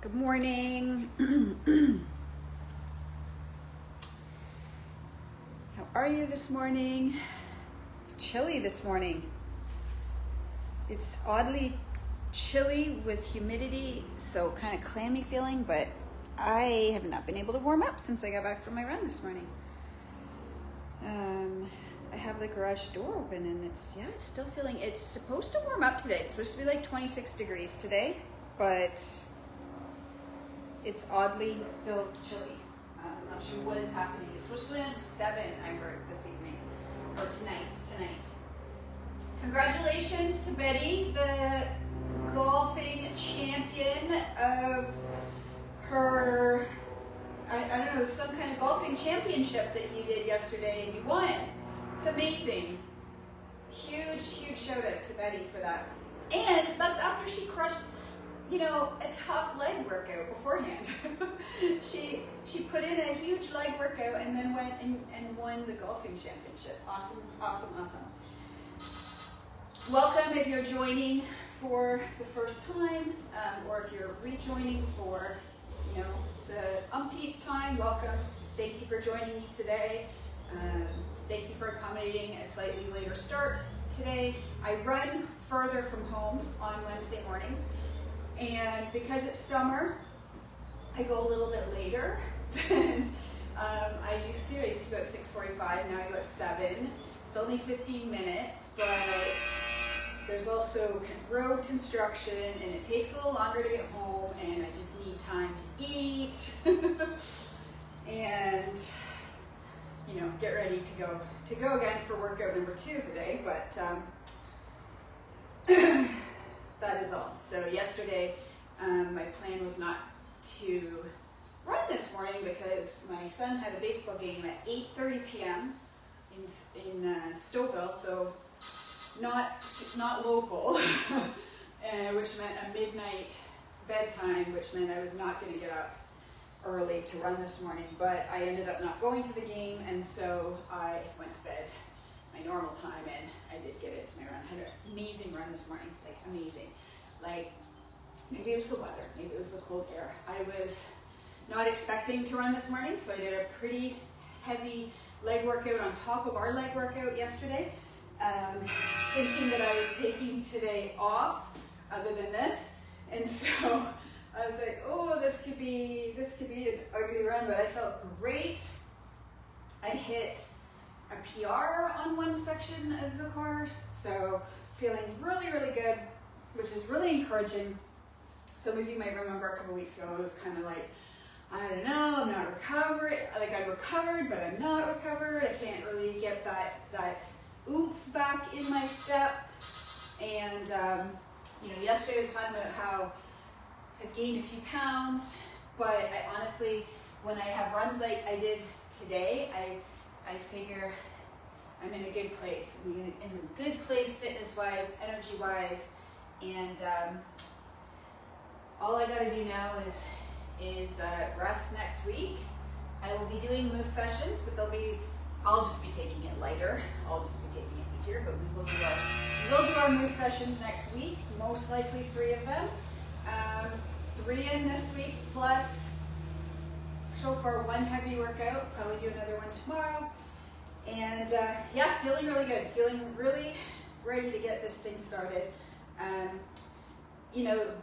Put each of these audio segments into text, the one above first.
Good morning. How are you this morning? It's chilly this morning. It's oddly chilly with humidity, so kind of clammy feeling, but I have not been able to warm up since I got back from my run this morning. I have the garage door open and it's still feeling, it's supposed to warm up today. It's supposed to be like 26 degrees today, but it's oddly still chilly. I'm not sure what is happening. It's supposed to go down to 7, I heard, this evening, or tonight. Congratulations to Betty, the golfing champion of her, I don't know, some kind of golfing championship that you did yesterday and you won. It's amazing. Huge shout out to Betty for that. And that's after she crushed, a tough leg workout beforehand. she put in a huge leg workout and then went and won the golfing championship. Awesome. Welcome if you're joining for the first time, or if you're rejoining for, the umpteenth time, welcome. Thank you for joining me today. Thank you for accommodating a slightly later start today. I run further from home on Wednesday mornings. And because it's summer, I go a little bit later than I used to. I used to go at 6:45, now I go at 7. It's only 15 minutes, but there's also road construction and it takes a little longer to get home and I just need time to eat and, get ready to go again for workout number 2 today, but that is all. So yesterday, my plan was not to run this morning because my son had a baseball game at 8:30 p.m. in Stouffville, so not local, which meant a midnight bedtime, which meant I was not going to get up early to run this morning, but I ended up not going to the game, and so I went to bed my normal time, and I did get into my run. I had an amazing run this morning, amazing. Maybe it was the weather, maybe it was the cold air. I was not expecting to run this morning, so I did a pretty heavy leg workout on top of our leg workout yesterday, thinking that I was taking today off other than this, and so I was like, oh, this could be an ugly run, but I felt great. I hit a PR on one section of the course, so feeling really good, which is really encouraging. Some of you might remember a couple weeks ago, I was kind of like, I don't know, I'm not recovered. I'm recovered, but I'm not recovered. I can't really get that oomph back in my step. And, yesterday was talking about how I've gained a few pounds, but I honestly, when I have runs like I did today, I figure I'm in a good place. I'm in a good place fitness-wise, energy-wise, and all I got to do now is rest next week. I will be doing move sessions, but I'll just be taking it lighter. I'll just be taking it easier, but we'll do our move sessions next week, most likely 3 of them. 3 in this week, plus so far 1 heavy workout, probably do another one tomorrow. And feeling really good, feeling really ready to get this thing started.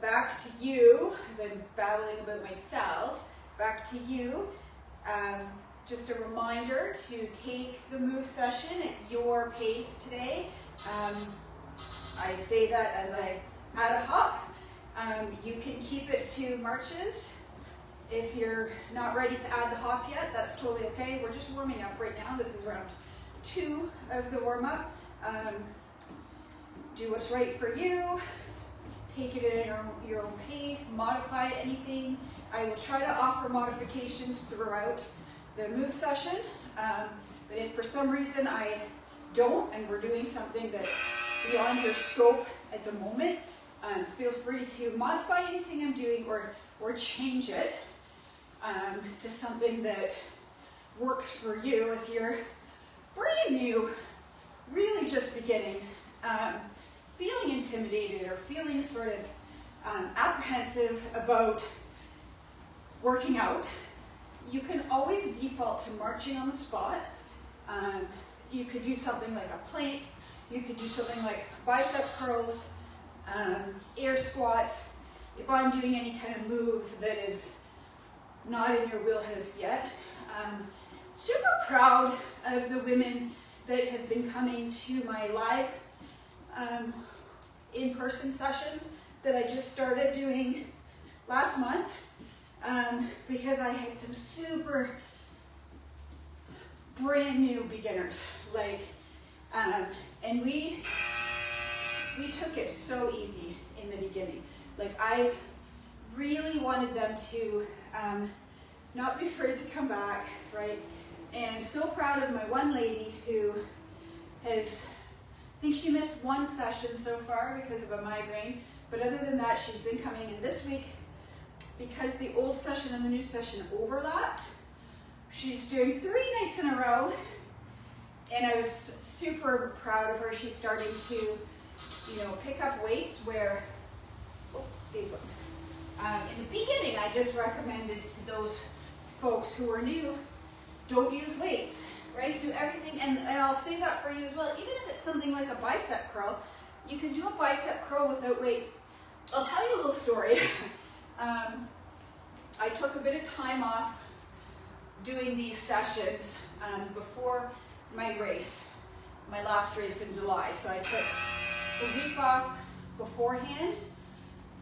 Back to you, as I'm babbling about myself, back to you. Just a reminder to take the move session at your pace today. I say that as I add a hop. You can keep it to marches. If you're not ready to add the hop yet, that's totally okay. We're just warming up right now. This is round 2 of the warm-up. Do what's right for you. Take it at your own pace. Modify anything. I will try to offer modifications throughout the move session. But if for some reason I don't, and we're doing something that's beyond your scope at the moment, feel free to modify anything I'm doing or change it to something that works for you. If you're brand new, really just beginning, feeling intimidated or feeling sort of apprehensive about working out, you can always default to marching on the spot. You could do something like a plank. You could do something like bicep curls, air squats. If I'm doing any kind of move that is not in your wheelhouse yet. Super proud of the women that have been coming to my live in-person sessions that I just started doing last month, because I had some super brand new beginners, like, and we took it so easy in the beginning. Like, I really wanted them to not be afraid to come back, right? And I'm so proud of my one lady who has, I think she missed one session so far because of a migraine, but other than that, she's been coming in this week because the old session and the new session overlapped. She's doing 3 nights in a row, and I was super proud of her. She's starting to, pick up weights where, these ones. In the beginning, I just recommended to those folks who are new, don't use weights, right? Do everything, and I'll say that for you as well. Even if it's something like a bicep curl, you can do a bicep curl without weight. I'll tell you a little story. I took a bit of time off doing these sessions before my race, my last race in July. So I took the week off beforehand,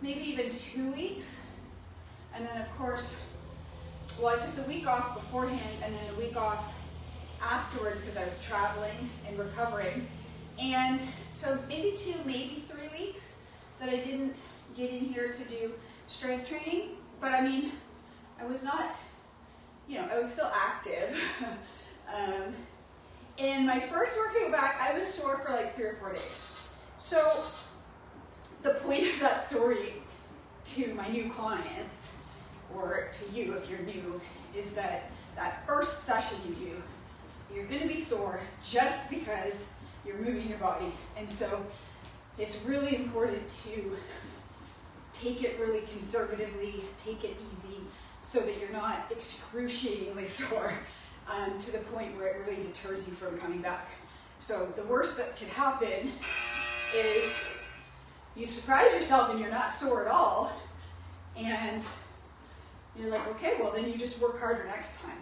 maybe even 2 weeks. And then of course, I took the week off beforehand and then a week off afterwards because I was traveling and recovering. And so maybe 2, maybe 3 weeks that I didn't get in here to do strength training. But I mean, I was not, I was still active. And my first workout back, I was sore for like 3 or 4 days. So the point of that story to my new clients, or to you if you're new, is that that first session you do, you're going to be sore just because you're moving your body. And so it's really important to take it really conservatively, take it easy, so that you're not excruciatingly sore to the point where it really deters you from coming back. So the worst that could happen is you surprise yourself and you're not sore at all, and you're like, okay, well then you just work harder next time.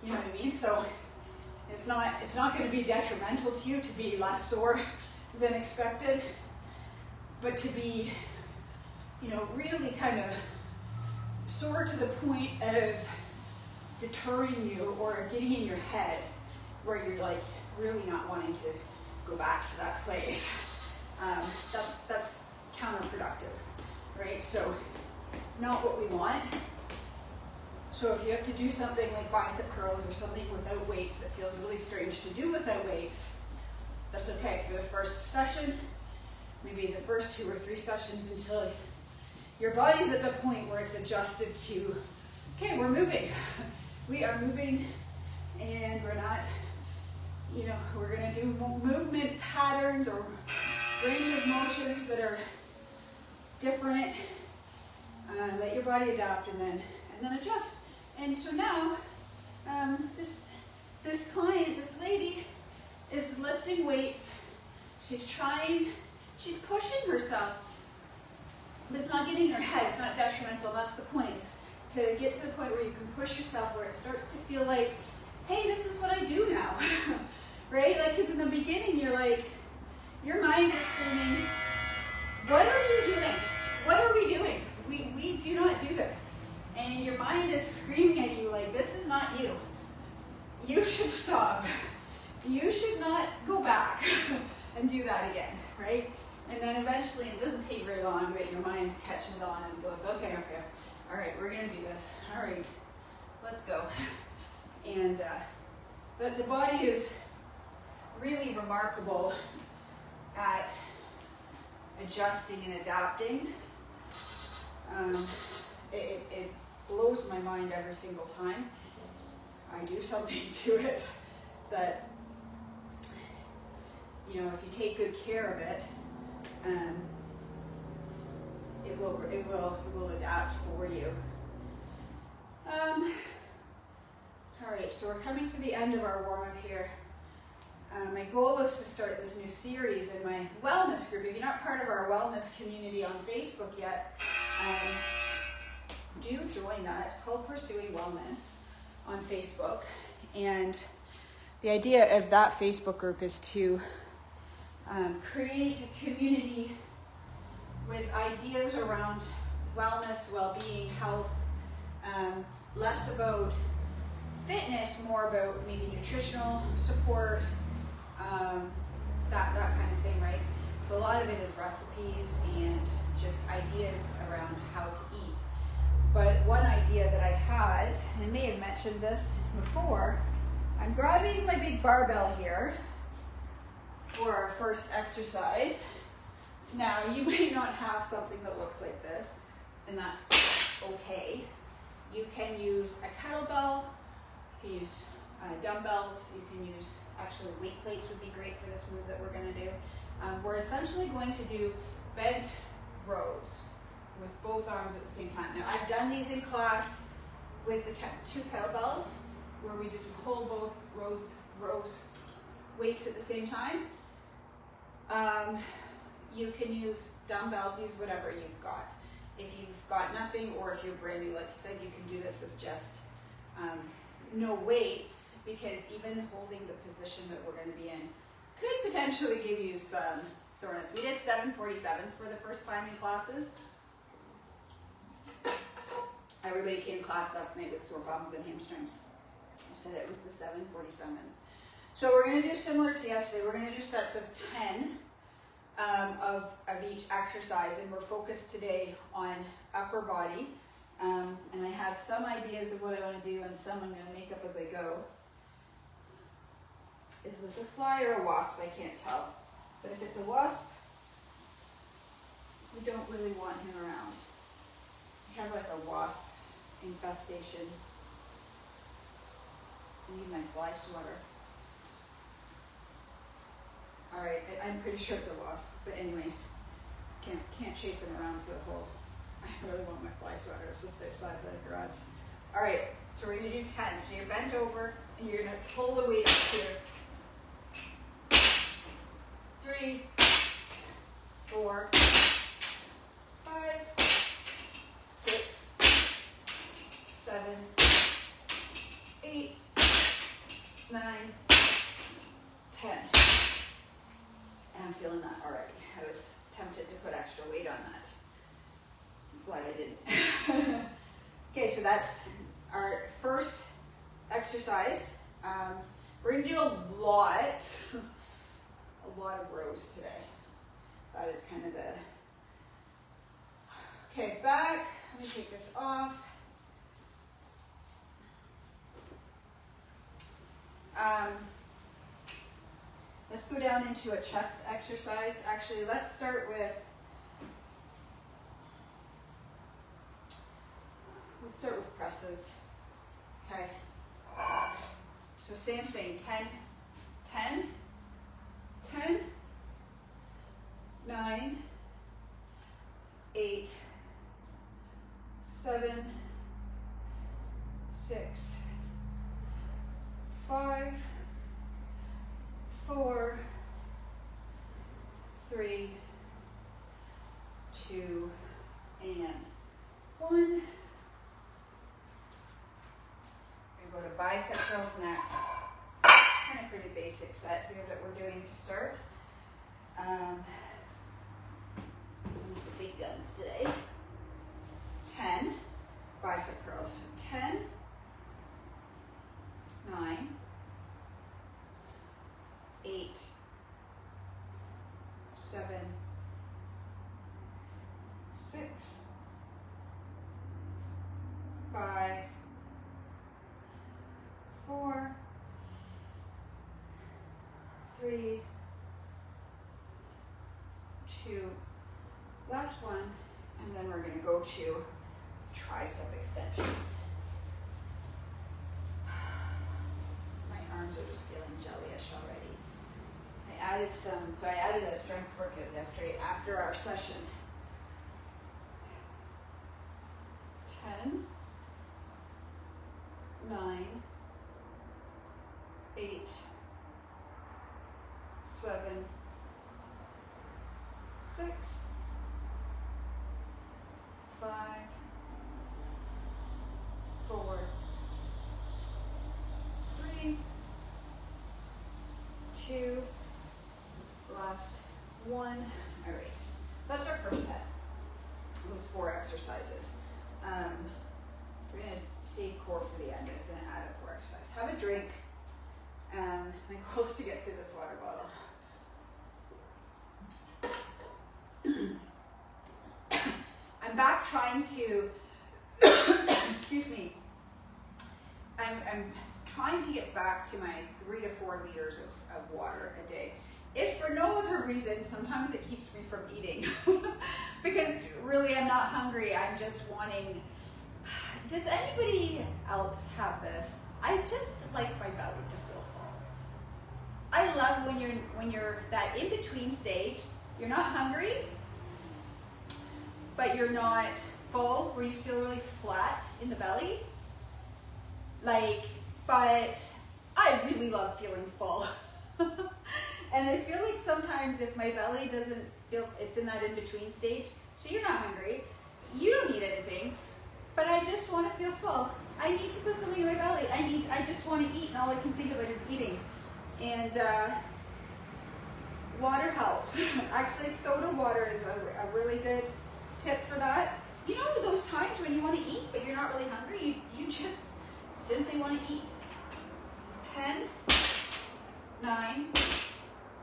You know what I mean? So it's not going to be detrimental to you to be less sore than expected, but to be, really kind of sore to the point of deterring you or getting in your head where you're like really not wanting to go back to that place. That's counterproductive, right? So not what we want. So if you have to do something like bicep curls or something without weights that feels really strange to do without weights, that's okay for the first session, maybe the first 2 or 3 sessions until your body's at the point where it's adjusted to, okay, we're moving. We are moving, and we're not, we're going to do movement patterns or range of motions that are different. Let your body adapt and then adjust. And so now, this client, this lady, is lifting weights. She's pushing herself, but it's not getting in her head. It's not detrimental. That's the point. Is to get to the point where you can push yourself, where it starts to feel like, hey, this is what I do now, right? Like, because in the beginning, you're like, your mind is screaming, what are you doing? What are we doing? We do not do this. And your mind is screaming at you like, this is not you. You should stop. You should not go back and do that again, right? And then eventually, it doesn't take very long, but your mind catches on and goes, okay, all right, we're going to do this. All right, let's go. And but the body is really remarkable at adjusting and adapting. It blows my mind every single time I do something to it that, if you take good care of it, it will adapt for you. All right, so we're coming to the end of our warm-up here. My goal was to start this new series in my wellness group. If you're not part of our wellness community on Facebook yet, do join that. It's called Pursuing Wellness on Facebook. And the idea of that Facebook group is to create a community with ideas around wellness, well-being, health, less about fitness, more about maybe nutritional support, that kind of thing, right? So a lot of it is recipes and just ideas around how to eat. But one idea that I had, and I may have mentioned this before, I'm grabbing my big barbell here for our first exercise. Now, you may not have something that looks like this, and that's okay. You can use a kettlebell, you can use dumbbells, you can use, actually weight plates would be great for this move that we're going to do. We're essentially going to do bent rows with both arms at the same time. Now, I've done these in class with the two kettlebells, where we just hold both rows weights at the same time. You can use dumbbells, use whatever you've got. If you've got nothing, or if you're brand new, like you said, you can do this with just no weights, because even holding the position that we're going to be in could potentially give you some soreness. We did 747s for the first time in classes. Everybody came to class last night with sore bums and hamstrings. I said it was the 747s. So we're going to do similar to yesterday. We're going to do sets of 10 of each exercise, and we're focused today on upper body. And I have some ideas of what I want to do, and some I'm going to make up as I go. Is this a fly or a wasp? I can't tell. But if it's a wasp, we don't really want him around. I have like a wasp infestation. I need my fly swatter. All right, I'm pretty sure it's a wasp, but anyways, can't chase him around for the whole. I really want my fly swatter. It's just outside the garage. All right, so we're gonna do 10. So you're bent over, and you're gonna pull the weight up here. 3, 4, 5, 6, 7, 8, 9, 10. And I'm feeling that already. I was tempted to put extra weight on that. I'm glad I didn't. Okay, so that's our first exercise. We're going to do a lot of rows today. That is kind of the... Okay, back. Let me take this off. Let's go down into a chest exercise. Actually, let's start with presses. Okay. So same thing. 10, 9, 8, 7, 6, 5, 4, 3, 2, and 1. We're going to go to bicep curls next. Kind of pretty basic set here that we're doing to start. The big guns today. 10 bicep curls. 10, 9, 8, 7, 6, 5, 4, 3, 2, last one, and then we're going to go to tricep extensions. My arms are just feeling jellyish already. I added a strength workout yesterday after our session. 10, 9, 8, 7, 6, 5, 4, 3, 2, last 1. All right, that's our first set. Those 4 exercises. We're gonna save core for the end. I was gonna add a core exercise. Have a drink. My goal is to get through this water bottle. I'm back trying to, excuse me, I'm trying to get back to my 3 to 4 liters of water a day. If for no other reason, sometimes it keeps me from eating. Because really I'm not hungry, I'm just wanting, does anybody else have this? I just like my belly to feel full. I love when you're that in-between stage, you're not hungry, but you're not full, where you feel really flat in the belly. But I really love feeling full. And I feel like sometimes if my belly doesn't feel, it's in that in-between stage, so you're not hungry, you don't need anything, but I just want to feel full. I need to put something in my belly. I just want to eat, and all I can think about is eating. And water helps. Actually, soda water is a really good tip for that. You know those times when you want to eat, but you're not really hungry? You just simply want to eat. 10, 9,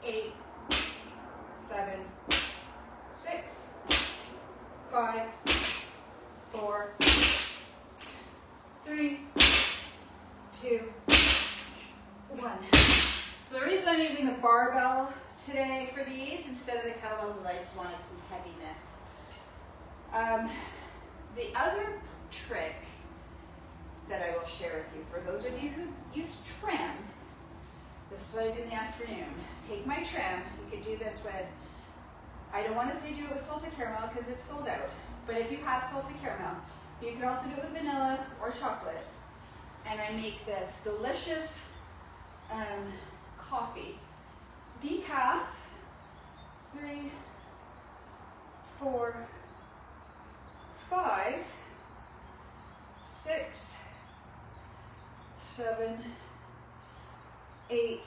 8, 7, 6, 5, 4, 3, 2, 1. So the reason I'm using the barbell today for these instead of the kettlebells is I just wanted some heaviness. The other trick that I will share with you, for those of you who use trim, this is what I did in the afternoon. Take my trim, you could do this with, I don't want to say do it with salted caramel because it's sold out, but if you have salted caramel, you can also do it with vanilla or chocolate. And I make this delicious coffee. Decaf, 3, 4, 5, 6, 7, 8,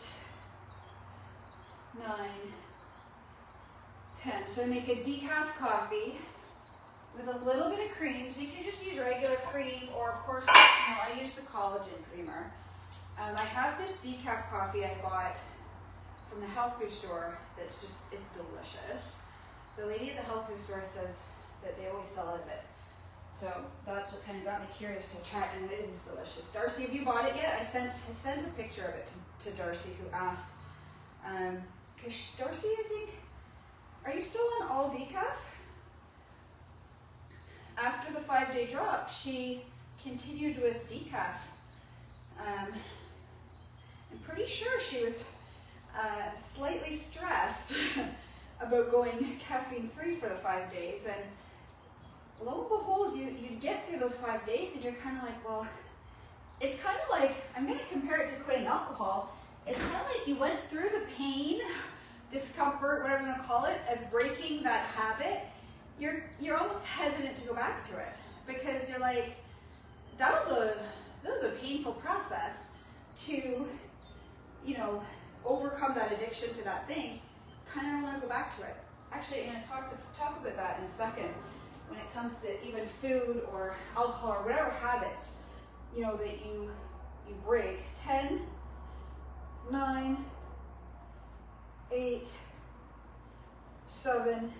9, 10. So I make a decaf coffee with a little bit of cream. So you can just use regular cream, or of course, I use the collagen creamer. I have this decaf coffee I bought from the health food store that's just, it's delicious. The lady at the health food store says that they always sell it a bit. So that's what kind of got me curious to try it, and it is delicious. Darcy, have you bought it yet? I sent a picture of it to Darcy, who asked, because Darcy, I think, are you still on all decaf? After the 5-day drop, she continued with decaf. I'm pretty sure she was slightly stressed about going caffeine-free for the 5 days, and lo and behold, you get through those 5 days and you're kind of like, well, it's kind of like, I'm going to compare it to quitting alcohol. It's kind of like you went through the pain, discomfort, whatever you want to call it, of breaking that habit. You're almost hesitant to go back to it because you're like, that was a painful process to, overcome that addiction to that thing. Kind of don't want to go back to it. Actually, I'm going to talk about that in a second. When it comes to even food or alcohol or whatever habits, that you break. 10, 9, 8, 7,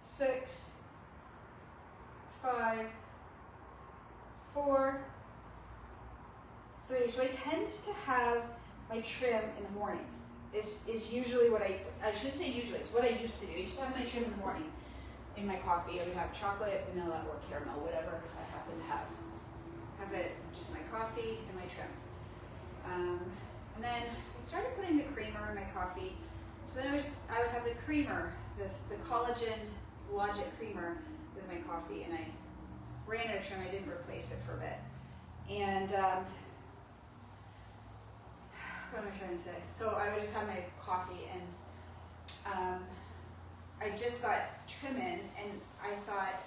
6, 5, 4, 3. So I tend to have my trim in the morning. Is usually what I should say usually, it's what I used to do. I used to have my trim in the morning. In my coffee, I would have chocolate, vanilla, or caramel, whatever I happen to have. Have it just my coffee and my trim. And then I started putting the creamer in my coffee. So then I would have the creamer, the collagen logic creamer with my coffee, and I ran out of trim. I didn't replace it for a bit. And what am I trying to say? So I would just have my coffee, and I just got trim in, and I thought,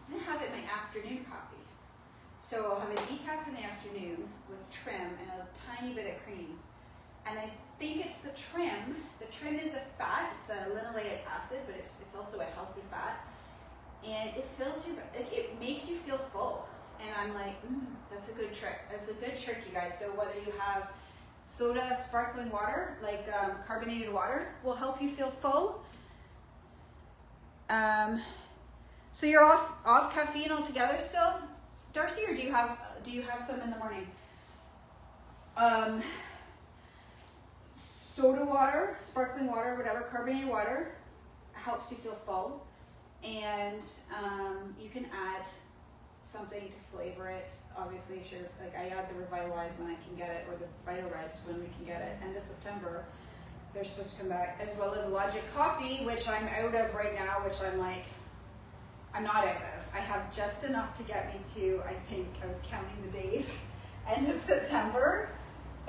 I'm gonna have it my afternoon coffee. So I'll have a decaf in the afternoon with trim and a tiny bit of cream. And I think it's the trim. The trim is a fat, it's a linoleic acid, but it's also a healthy fat. And it fills you, it makes you feel full. And I'm like, that's a good trick. That's a good trick, you guys. So whether you have soda, sparkling water, like carbonated water, will help you feel full. So you're off caffeine altogether still, Darcy, or do you have some in the morning? Soda water, sparkling water, whatever, carbonated water helps you feel full, and you can add something to flavor it. Obviously, sure, like I add the Revitalize when I can get it, or the Vital Reds when we can get it. End of September, they're supposed to come back, as well as Logic Coffee, which I'm out of right now, which I'm like, I'm not out of. I have just enough to get me to, I think, I was counting the days, end of September,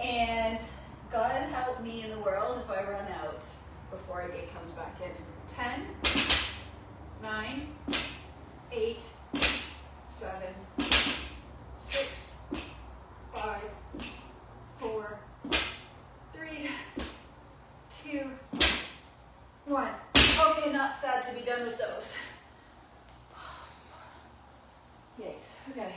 and God help me in the world if I run out before it comes back in. 10, 9, 8, 7, 6, 5, 4, 3, 2, 1. Okay, not sad to be done with those. Yikes. Okay.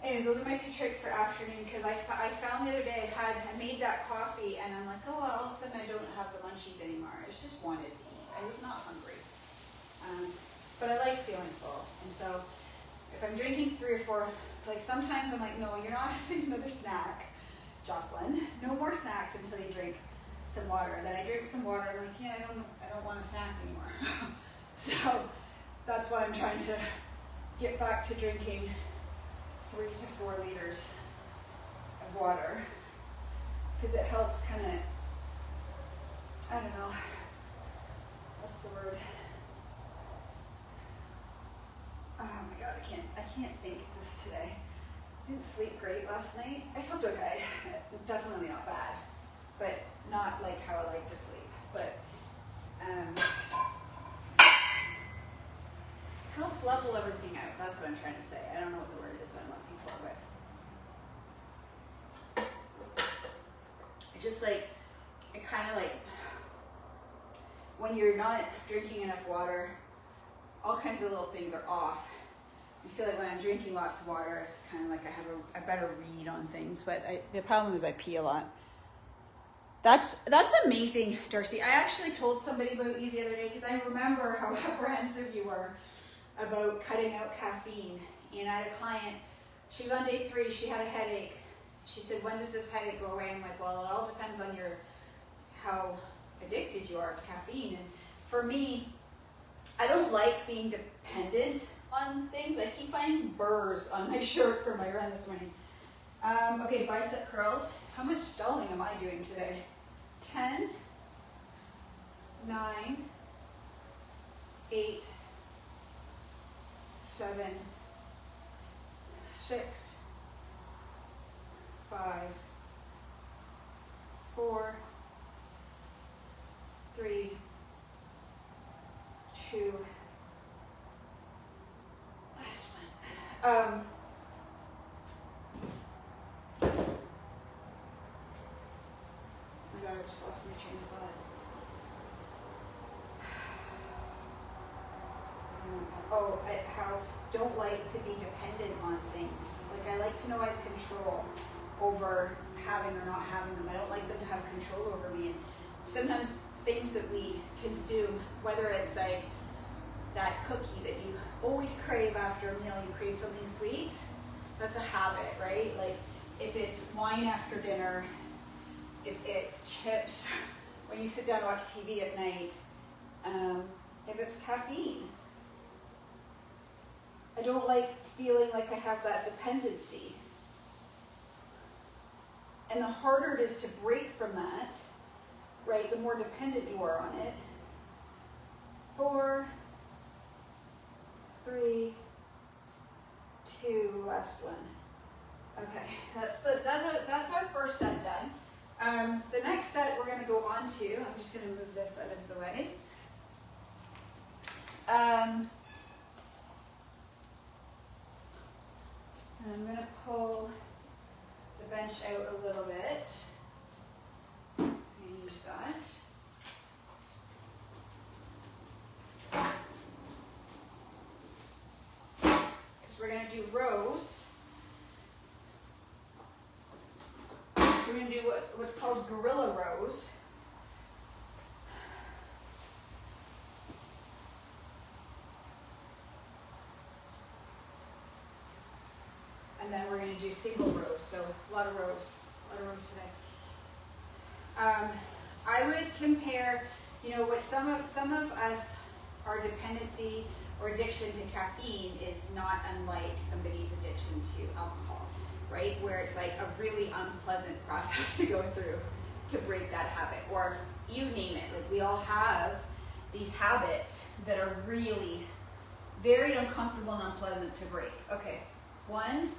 Anyways, those are my 2 tricks for afternoon, because I found the other day I made that coffee, and I'm like, oh, well, all of a sudden I don't have the munchies anymore. I just wanted to eat. I was not hungry. But I like feeling full. And so if I'm drinking 3 or 4, like sometimes I'm like, no, you're not having another snack, Jocelyn. No more snacks until you drink some water. And then I drink some water, I'm like, yeah, I don't want a snack anymore. So that's why I'm trying to get back to drinking 3 to 4 liters of water, because it helps kind of, I don't know, what's the word? Oh my God, I can't think of this today. I didn't sleep great last night. I slept okay, definitely not bad, but not like how I like to sleep. But helps level everything out. That's what I'm trying to say. I don't know what the word is that I'm looking for, but it's just like, it kind of like, when you're not drinking enough water, all kinds of little things are off. I feel like when I'm drinking lots of water, it's kind of like I have a better read on things, but the problem is I pee a lot. That's amazing, Darcy. I actually told somebody about you the other day, because I remember how apprehensive you were about cutting out caffeine. And I had a client, she was on day 3, she had a headache. She said, when does this headache go away? I'm like, well, it all depends on how addicted you are to caffeine. And for me, I don't like being dependent on things. I keep finding burrs on my shirt for my run this morning. Okay, bicep curls. How much stalling am I doing today? 10, 9, 8, 7, 6, 5, 4, 3, 2, last one. Oh my God, I just lost my train of thought. How don't like to be dependent on things. Like, I like to know I have control over having or not having them. I don't like them to have control over me. And sometimes things that we consume, whether it's like that cookie that you always crave after a meal, you crave something sweet, that's a habit, right? Like, if it's wine after dinner, if it's chips when you sit down and watch TV at night, if it's caffeine. I don't like feeling like I have that dependency. And the harder it is to break from that, right, the more dependent you are on it. 4, 3, last one. Okay, that's our first set done. The next set we're going to go on to, I'm just going to move this out of the way. And I'm going to pull the bench out a little bit. So you use that. Because we're going to do rows. So we're going to do what's called gorilla rows. And then we're going to do single rows, so a lot of rows today. I would compare, what some of us, our dependency or addiction to caffeine is not unlike somebody's addiction to alcohol, right? Where it's like a really unpleasant process to go through to break that habit, or you name it. Like, we all have these habits that are really very uncomfortable and unpleasant to break. Okay, 1,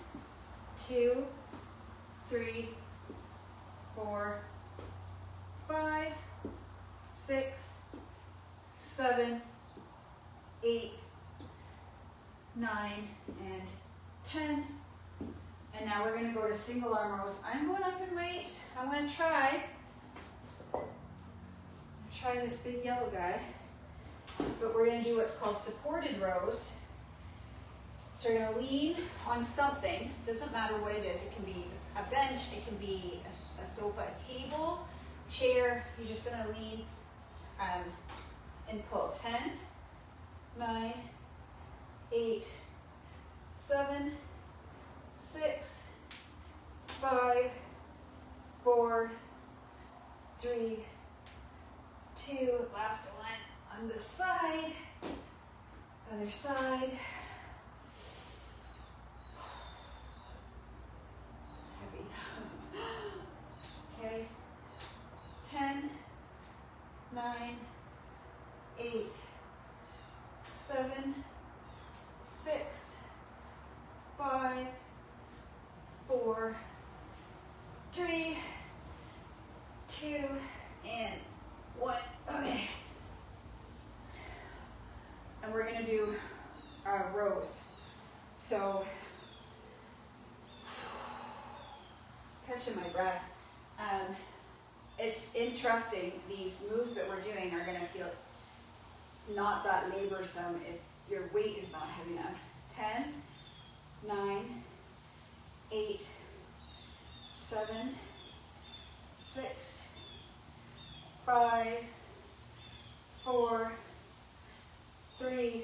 2, 3, 4, 5, 6, 7, 8, 9, and 10. And now we're going to go to single arm rows. I'm going up in weight. I'm going to try this big yellow guy. But we're going to do what's called supported rows. So you're going to lean on something. Doesn't matter what it is. It can be a bench. It can be a sofa, a table, chair. You're just going to lean and pull. 10, 9, 8, 7, 6, 5, 4, 3, 2. Last one on the side. Other side. Okay, 10, 9, 8, 7, 6, 5, 4, 3, 2, and 1. Okay. And we're going to do rows. So, catching my breath. It's interesting, these moves that we're doing are going to feel not that laborsome if your weight is not heavy enough. 10, 9, 8, 7, 6, 5, 4, 3,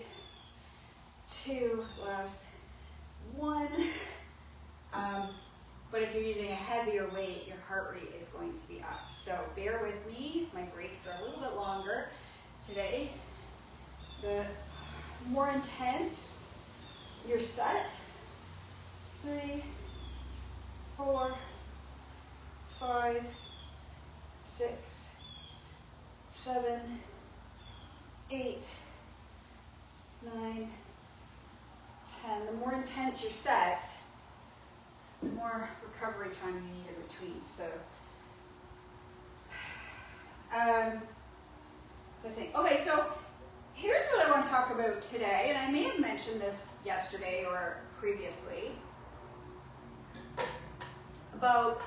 2, last 1. But if you're using a heavier weight, your heart rate is going to be up. So bear with me. My breaks are a little bit longer today. The more intense your set. 3, 4, 5, 6, 7, 8, 9, 10. The more intense your set, the more recovery time you need in between. So, okay, so here's what I want to talk about today, and I may have mentioned this yesterday or previously, about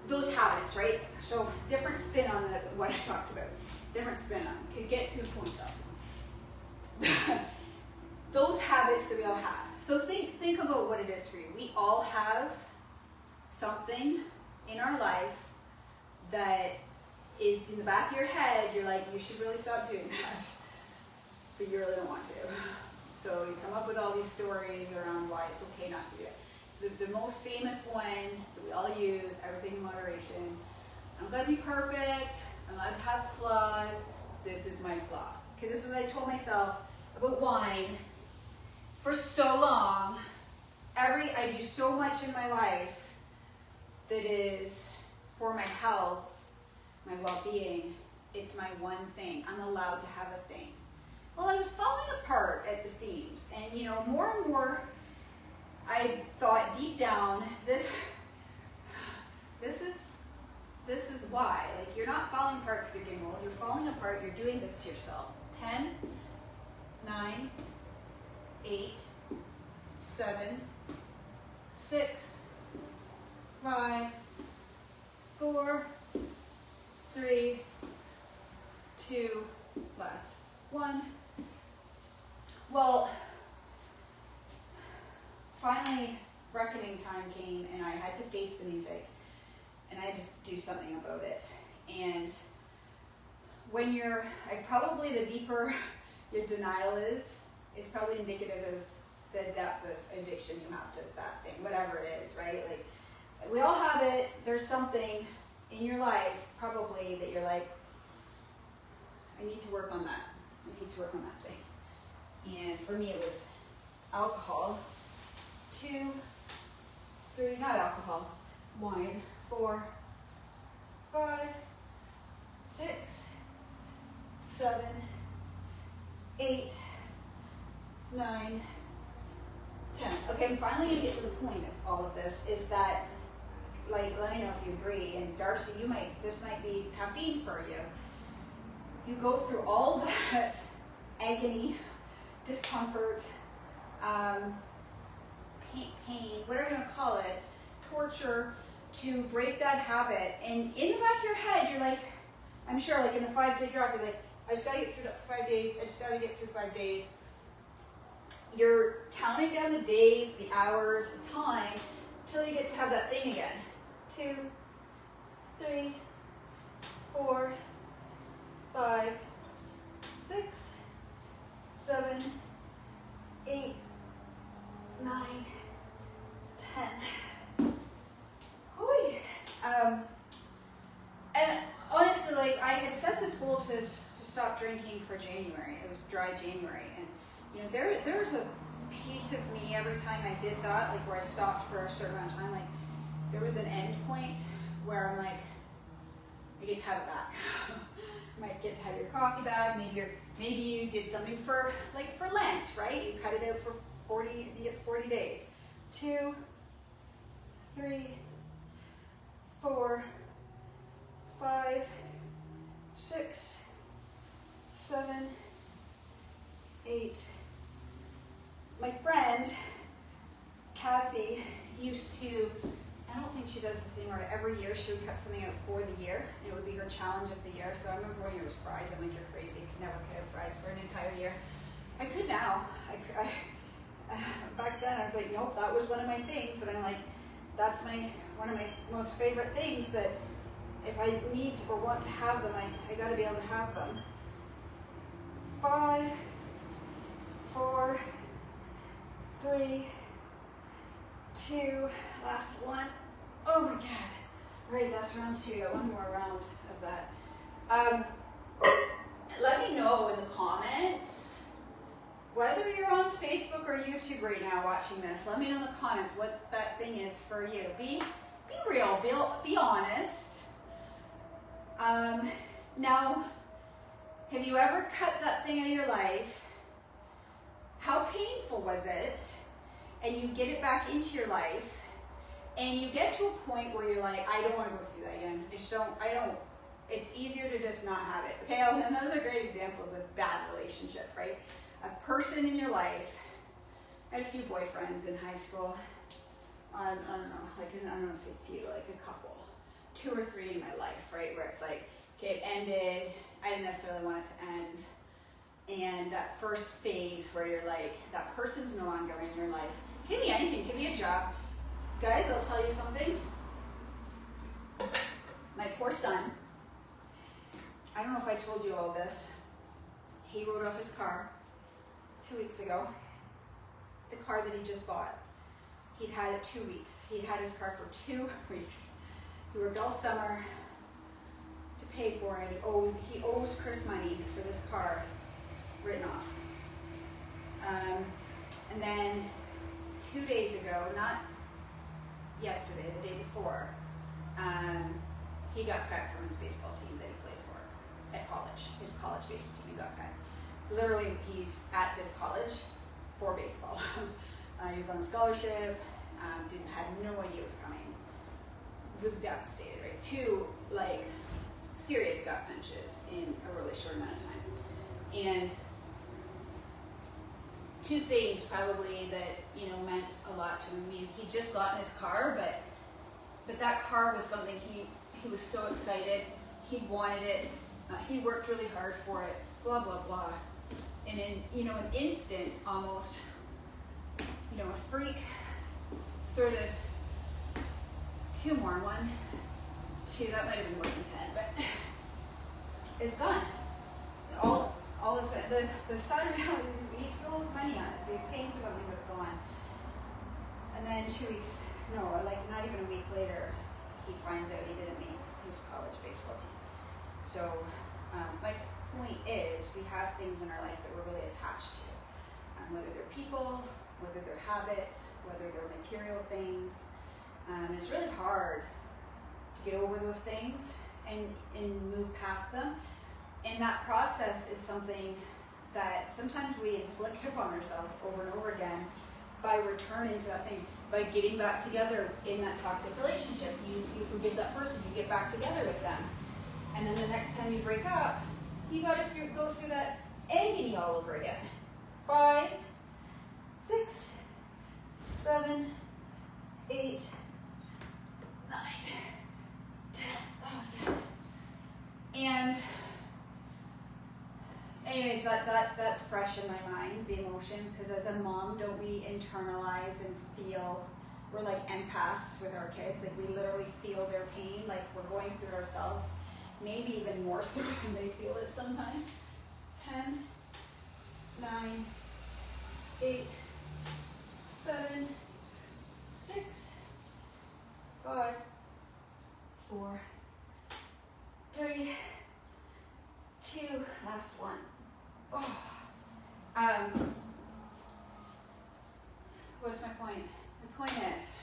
those habits, right? So, different spin on what I talked about. Different spin on, could get 2 points off. Those habits that we all have. So think about what it is for you. We all have something in our life that is in the back of your head. You're like, you should really stop doing that, but you really don't want to. So you come up with all these stories around why it's okay not to do it. The most famous one that we all use, everything in moderation. I'm going to be perfect. I'm allowed to have flaws. This is my flaw. Okay, this is what I told myself about wine for so long. I do so much in my life that is for my health, my well-being. It's my one thing. I'm allowed to have a thing. Well, I was falling apart at the seams, and more and more I thought deep doing this to yourself. 10, 9, 8, 7, 6, 5, 4, 3, 2, last 1. Well, finally reckoning time came and I had to face the music and I had to do something about it. And when you're, probably the deeper your denial is, it's probably indicative of the depth of addiction you have to that thing, whatever it is, right? Like, we all have it. There's something in your life probably that you're like, I need to work on that. I need to work on that thing. And for me, it was alcohol. 2, 3, not alcohol, wine. 4, 5, 6, 7, 8, 9, 10. Okay, I'm finally going to get to the point of all of this, is that, like, let me know if you agree, and Darcy, this might be caffeine for you. You go through all that agony, discomfort, pain, whatever you want to call it, torture, to break that habit. And in the back of your head, you're like, I'm sure, like in the 5-day drop, you're like, I just got to get through 5 days. I just got to get through 5 days. You're counting down the days, the hours, the time, until you get to have that thing again. 2, 3, 4, 5, 6, 7, 8, 9, 10. Hoi. And honestly, like, I had set this goal to stop drinking for January. It was dry January, and you know, there was a piece of me every time I did that, like where I stopped for a certain amount of time, like there was an end point where I'm like, I get to have it back. You might get to have your coffee back. Maybe you did something for Lent, right? You cut it out for 40. I think it's 40 days. 2, 3, 4, 5, 6, 7, 8. My friend Kathy used to, I don't think she does this anymore, but every year she would cut something out for the year. And it would be her challenge of the year. So I remember one year it was fries. I'm like, you're crazy. You could never cut out fries for an entire year. I could now. Back then I was like, nope, that was one of my things. And I'm like, that's one of my most favorite things, that if I need or want to have them, I got to be able to have them. 5, 4, 3, 2, last one. Oh my God. Right, that's round 2. One more round of that. Let me know in the comments, whether you're on Facebook or YouTube right now watching this, let me know in the comments what that thing is for you. Be real, be honest. Now, have you ever cut that thing out of your life? How painful was it? And you get it back into your life, and you get to a point where you're like, I don't want to go through that again. It's easier to just not have it. Okay, another great example is a bad relationship, right? A person in your life. I had a few boyfriends in high school. I don't know, I don't want to say few, like a couple. 2 or 3 in my life, right? Where it's like, okay, it ended. I didn't necessarily want it to end. And that first phase where you're like, that person's no longer in your life. Give me anything, give me a job. Guys, I'll tell you something. My poor son, I don't know if I told you all this. He wrote off his car 2 weeks ago. The car that he just bought. He'd had it 2 weeks. He'd had his car for 2 weeks. He worked all summer to pay for it. He owes Chris money for this car written off. And then 2 days ago, not yesterday, the day before, he got cut from his baseball team that he plays for at college. His college baseball team, he got cut. Literally, he's at this college for baseball. He was on a scholarship, had no idea it was coming. Was devastated, right? 2, like, serious gut punches in a really short amount of time. And two things probably that, you know, meant a lot to him. I mean, he just got in his car, but that car was something he was so excited. He wanted it. He worked really hard for it. Blah blah blah. And in, you know, an instant, almost, you know, a freak sort of 2 more, 1, 2. That might have been more than 10, but it's gone. All of a sudden, the side reality is he still owes money on it, so he's paying for something that's gone. And then 2 weeks, no, like not even a week later, he finds out he didn't make his college baseball team. So my point is, we have things in our life that we're really attached to, whether they're people, whether they're habits, whether they're material things. And it's really hard to get over those things and move past them. And that process is something that sometimes we inflict upon ourselves over and over again by returning to that thing, by getting back together in that toxic relationship. You forgive that person, you get back together with them. And then the next time you break up, you got to go through that agony all over again. 5, 6, 7, 8, 9, 10. Oh, yeah. And anyways, that's fresh in my mind, the emotions, because as a mom, don't we internalize and feel, we're like empaths with our kids, like we literally feel their pain, like we're going through it ourselves, maybe even more so than they feel it sometimes. 10, 9, 8, 7, 6, 5, 4, 3, 2, last one. Oh. What's my point? My point is,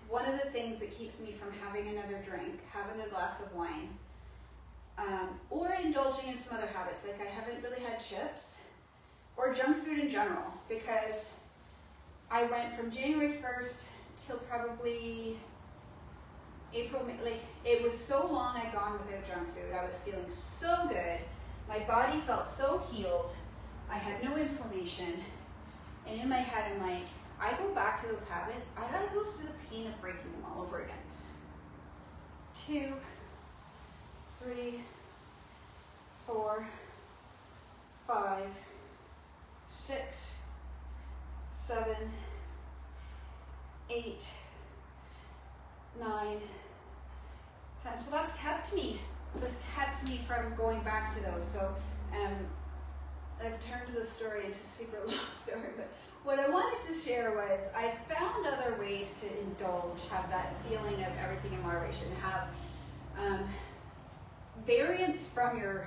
one of the things that keeps me from having another drink, having a glass of wine, or indulging in some other habits, like I haven't really had chips, or junk food in general, because I went from January 1st till probably April, like it was so long I'd gone without junk food. I was feeling so good. My body felt so healed. I had no inflammation. And in my head, I'm like, I go back to those habits, I gotta go through the pain of breaking them all over again. 2, 3, 4, 5, 6, 7, 8, 9, 10. So that's kept me from going back to those. So I've turned the story into a super long story, but what I wanted to share was I found other ways to indulge, have that feeling of everything in moderation, have variance from your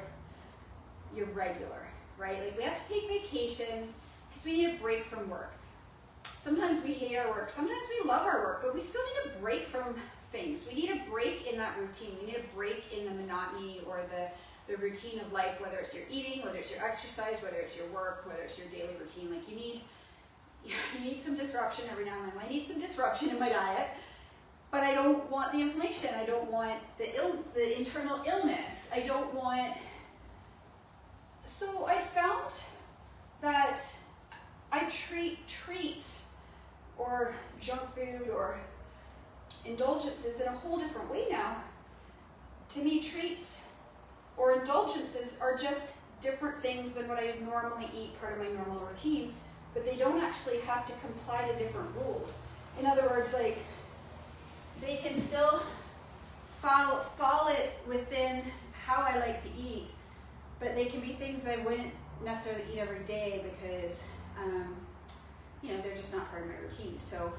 regular, right? Like we have to take vacations because we need a break from work. Sometimes we hate our work, sometimes we love our work, but we still need a break from things. We need a break in that routine. We need a break in the monotony or the routine of life, whether it's your eating, whether it's your exercise, whether it's your work, whether it's your daily routine. Like you need some disruption every now and then. I need some disruption in my diet, but I don't want the inflammation. I don't want the internal illness. I don't want. So I found that I treat treats or junk food or indulgences in a whole different way now. To me, treats or indulgences are just different things than what I normally eat, part of my normal routine, but they don't actually have to comply to different rules. In other words, like they can still fall it within how I like to eat, but they can be things that I wouldn't necessarily eat every day because they're just not part of my routine. So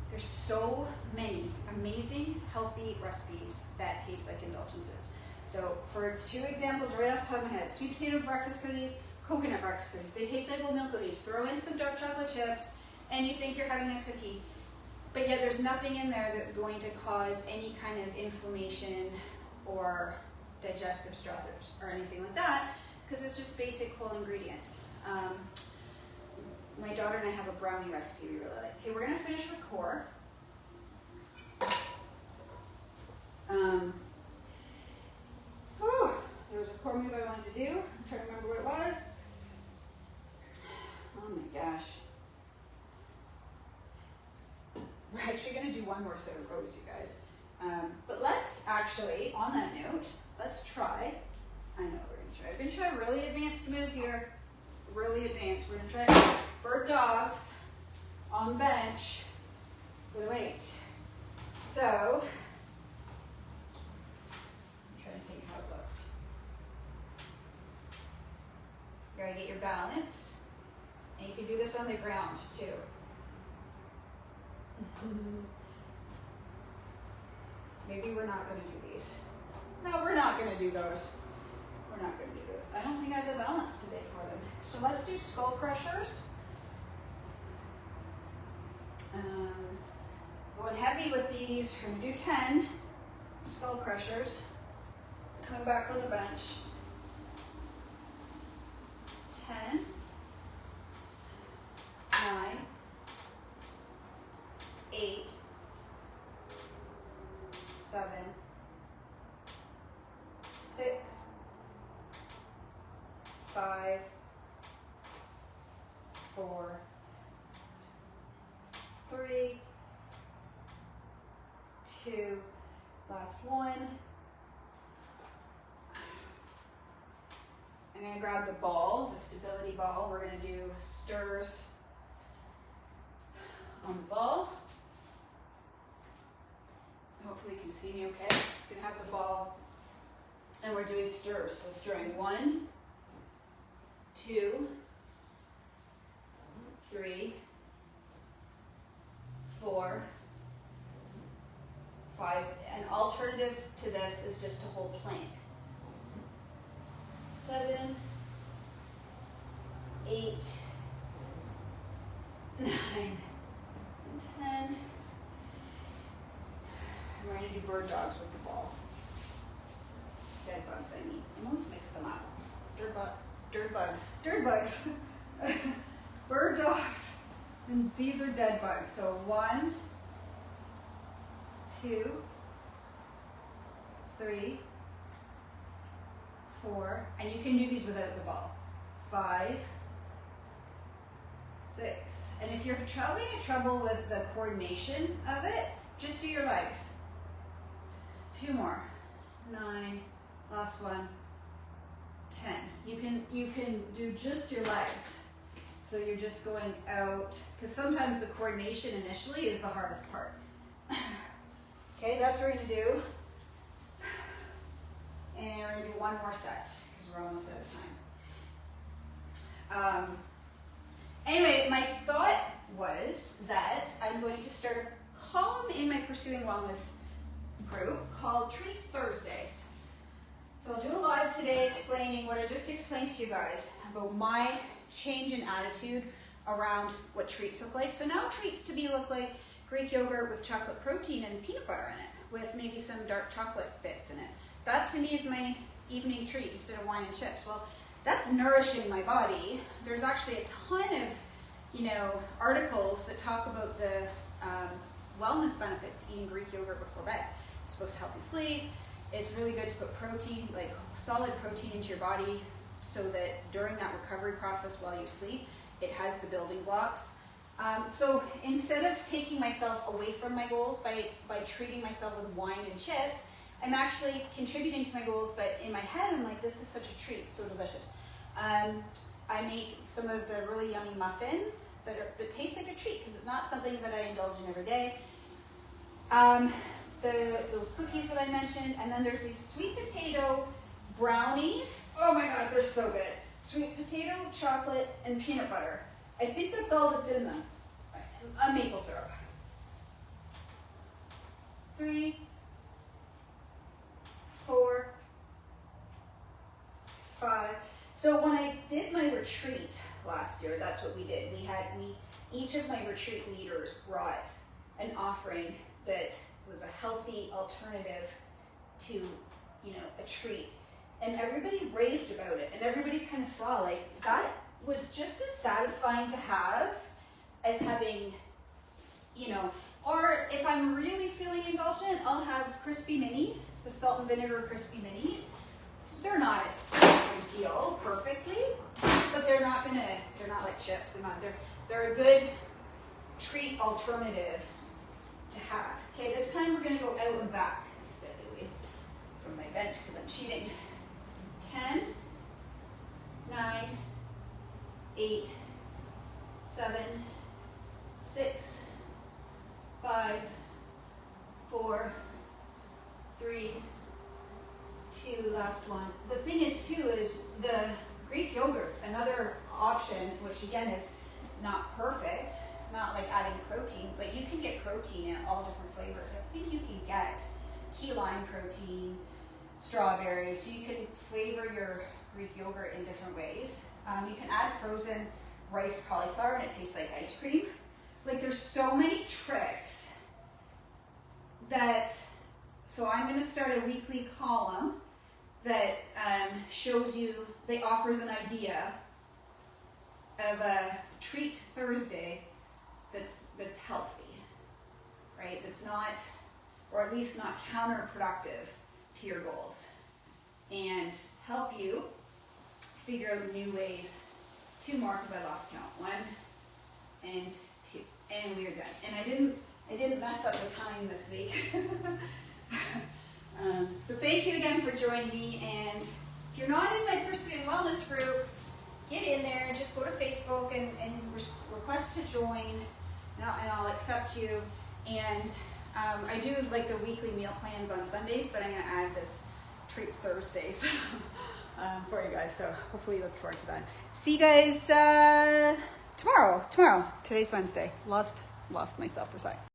there's so many amazing, healthy recipes that taste like indulgences. So for 2 examples right off the top of my head, sweet potato breakfast cookies, coconut breakfast cookies. They taste like oat milk cookies. Throw in some dark chocolate chips and you think you're having a cookie. But yet there's nothing in there that's going to cause any kind of inflammation or digestive stressors or anything like that, because it's just basic whole ingredients. My daughter and I have a brownie recipe we really like. Okay, we're gonna finish with core. There was a core move I wanted to do. I'm trying to remember what it was. Oh my gosh. We're actually going to do one more set of rows, you guys. But let's actually, on that note, let's try. I know what we're going to try. We're going to try a really advanced move here. Really advanced. We're going to try bird dogs on bench with a weight. So, I'm trying to think how it looks. You gotta get your balance. And you can do this on the ground too. Maybe we're not gonna do these. No, we're not gonna do those. We're not gonna do those. I don't think I have the balance today for them. So let's do skull crushers. Going heavy with these, we're going to do 10 skull crushers. Come back on the bench. 10, 9, 8, 7, 6, 5, 4, 3, 2, last one. I'm going to grab the ball, the stability ball. We're going to do stirs on the ball. Hopefully you can see me okay. You can have the ball, and we're doing stirs. So stirring 1, 2, 3, 4, 5. An alternative to this is just to hold plank. 7, 8, 9, and 10. We're going to do bird dogs with the ball. Dead bugs, I mean. I always mix them up. Dirt bugs. Bird dogs. And these are dead bugs. So 1, 2, 3, 4, and you can do these without the ball. 5, 6, and if you're having trouble with the coordination of it, just do your legs. 2 more. 9, last one. 10. You can do just your legs. So you're just going out, because sometimes the coordination initially is the hardest part. Okay, that's what we're going to do. And we're going to do one more set, because we're almost out of time. Anyway, my thought was that I'm going to start a column in my Pursuing Wellness group called Treat Thursdays. So I'll do a live today explaining what I just explained to you guys about my change in attitude around what treats look like. So now treats to me look like Greek yogurt with chocolate protein and peanut butter in it, with maybe some dark chocolate bits in it. That to me is my evening treat instead of wine and chips. Well, that's nourishing my body. There's actually a ton of, articles that talk about the wellness benefits to eating Greek yogurt before bed. It's supposed to help you sleep. It's really good to put protein, like solid protein, into your body so that during that recovery process while you sleep, it has the building blocks. So instead of taking myself away from my goals by treating myself with wine and chips, I'm actually contributing to my goals, but in my head I'm like, this is such a treat, so delicious. I make some of the really yummy muffins that taste like a treat because it's not something that I indulge in every day. Those cookies that I mentioned, and then there's these sweet potato brownies. Oh my god, they're so good. Sweet potato, chocolate, and peanut butter. I think that's all that's in them. Maple syrup. 3, 4, 5. So when I did my retreat last year, that's what we did. Each of my retreat leaders brought an offering that was a healthy alternative to, a treat. And everybody raved about it. And everybody kind of saw, like, that was just as satisfying to have as having, or if I'm really feeling indulgent, I'll have crispy minis, the salt and vinegar crispy minis. they're not ideal perfectly, but they're not like chips. They're a good treat alternative to have. Okay, this time we're gonna go out and back from my bench because I'm cheating. 10, 9, 8, 7, 6, 5, 4, 3, 2, last one. The thing is too is the Greek yogurt, another option, which again is not perfect, not like adding protein, but you can get protein in all different flavors. I think you can get key lime protein, strawberry, so you can flavor your Greek yogurt in different ways. You can add frozen rice cauliflower and it tastes like ice cream. Like there's so many tricks that, so I'm gonna start a weekly column that shows you, that offers an idea of a treat Thursday that's healthy, right? That's not, or at least not counterproductive to your goals, and help you figure out new ways. 2 more because I lost count. 1 and 2, and we are done. And I didn't mess up the time this week. So thank you again for joining me. And if you're not in my Pursuing Wellness group, get in there. Just go to Facebook and request to join, and I'll accept you. And I do like the weekly meal plans on Sundays, but I'm going to add this Treats Thursdays for you guys. So hopefully you look forward to that. See you guys tomorrow. Today's Wednesday. Lost myself for a sec.